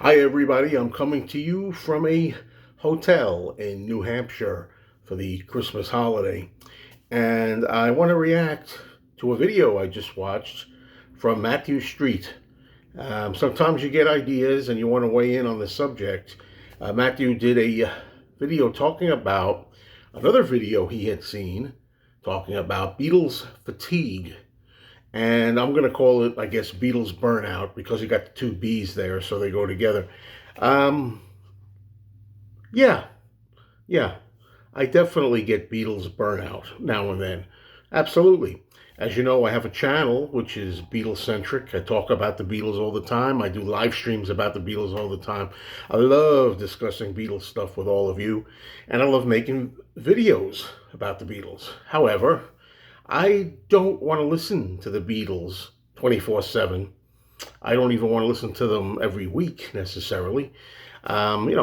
Hi, everybody. I'm coming to you from a hotel in New Hampshire for the Christmas holiday. And I want to react to a video I just watched from Matthew Street. Sometimes you get ideas and you want to weigh in on the subject. Matthew did a video talking about another video he had seen talking about Beatles fatigue. And I'm going to call it, I guess, Beatles burnout because you got the two B's there, so they go together. Um, yeah, yeah, I definitely get Beatles burnout now and then. Absolutely. As you know, I have a channel which is Beatles centric. I talk about the Beatles all the time. I do live streams about the Beatles all the time. I love discussing Beatles stuff with all of you, and I love making videos about the Beatles. However, I don't want to listen to the Beatles 24/7. I don't even want to listen to them every week necessarily. I'm in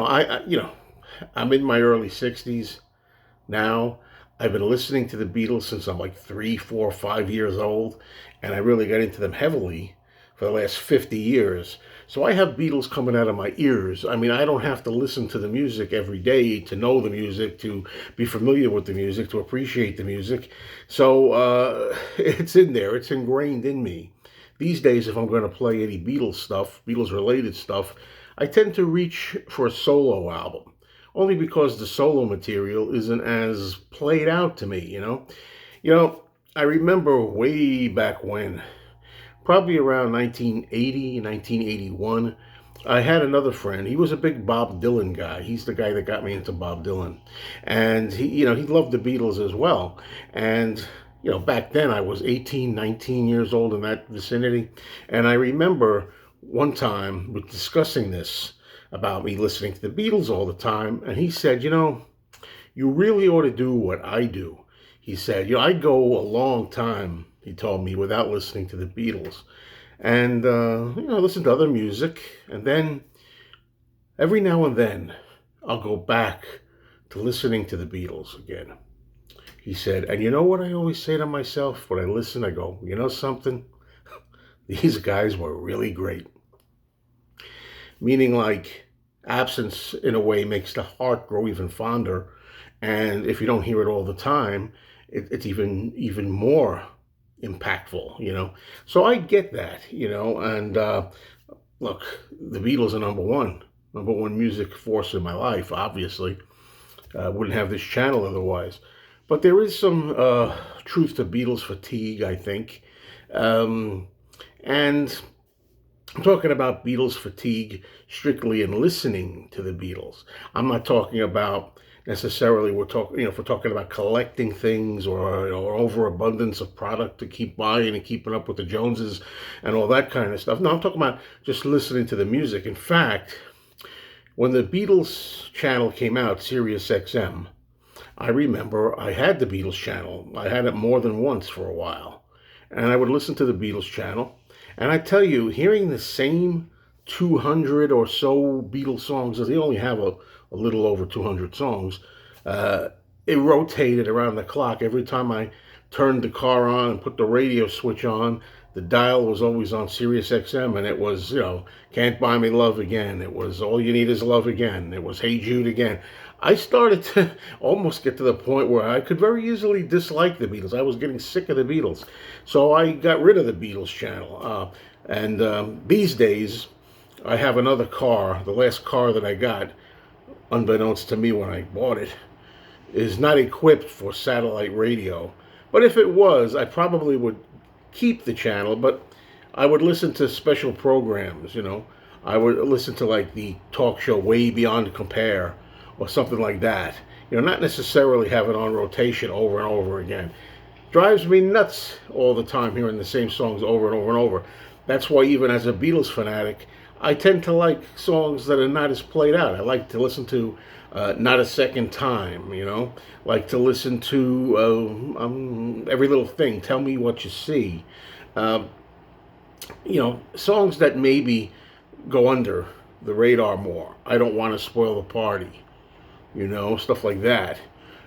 my early 60s now. I've been listening to the Beatles since I'm like 3, 4, 5 years old, and I really got into them heavily for the last 50 years. So I have Beatles coming out of my ears. I mean, I don't have to listen to the music every day to know the music, to be familiar with the music, to appreciate the music. So it's in there, it's ingrained in me. These days, if I'm going to play any Beatles stuff, Beatles related stuff, I tend to reach for a solo album only because the solo material isn't as played out to me, you know? I remember way back when, probably around 1980, 1981, I had another friend. He was a big Bob Dylan guy. He's the guy that got me into Bob Dylan. And he loved the Beatles as well. And back then I was 18, 19 years old in that vicinity. And I remember one time with discussing this about me listening to the Beatles all the time, and he said, you really ought to do what I do. He said, I go a long time, he told me, without listening to the Beatles. And, listen to other music, and then every now and then I'll go back to listening to the Beatles again. He said, and you know what I always say to myself when I listen? I go, you know something? These guys were really great. Meaning, like, absence in a way makes the heart grow even fonder, and if you don't hear it all the time, it's even more impactful. So I get that, and look, the Beatles are number one music force in my life. Obviously, wouldn't have this channel otherwise. But there is some truth to Beatles fatigue, I think, and I'm talking about Beatles fatigue strictly in listening to the Beatles. I'm not talking about necessarily if we're talking about collecting things or overabundance of product to keep buying and keeping up with the Joneses and all that kind of stuff. No, I'm talking about just listening to the music. In fact, when the Beatles channel came out, Sirius XM, I remember I had the Beatles channel. I had it more than once for a while. And I would listen to the Beatles channel. And I tell you, hearing the same 200 or so Beatles songs, they only have a little over 200 songs, it rotated around the clock. Every time I turned the car on and put the radio switch on, the dial was always on Sirius XM, and it was, Can't Buy Me Love Again. It was All You Need Is Love Again. It was Hey Jude again. I started to almost get to the point where I could very easily dislike the Beatles. I was getting sick of the Beatles. So I got rid of the Beatles channel. And these days, I have another car. The last car that I got, unbeknownst to me when I bought it, is not equipped for satellite radio. But if it was, I probably would keep the channel, but I would listen to special programs. I would listen to like the talk show Way Beyond Compare or something like that. Not necessarily have it on rotation over and over again. Drives me nuts all the time hearing the same songs over and over and over. That's why even as a Beatles fanatic, I tend to like songs that are not as played out. I like to listen to Not a Second Time, like to listen to Every Little Thing, Tell Me What You See. Um, songs that maybe go under the radar more. I Don't Want to Spoil the Party, stuff like that.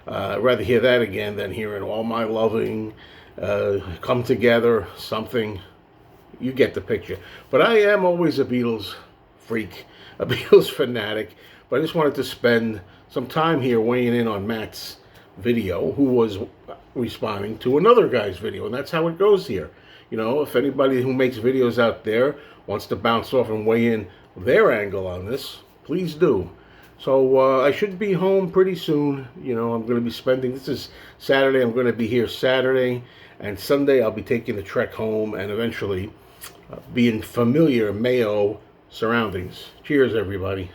I'd rather hear that again than hearing All My Loving, Come Together, something. You get the picture. But I am always a Beatles freak, a Beatles fanatic, but I just wanted to spend some time here weighing in on Matt's video, who was responding to another guy's video, and that's how it goes here. You know, if anybody who makes videos out there wants to bounce off and weigh in their angle on this, please do. So I should be home pretty soon. You know, I'm going to be spending, this is Saturday, I'm going to be here Saturday, and Sunday I'll be taking the trek home and eventually be in familiar Mayo surroundings. Cheers, everybody.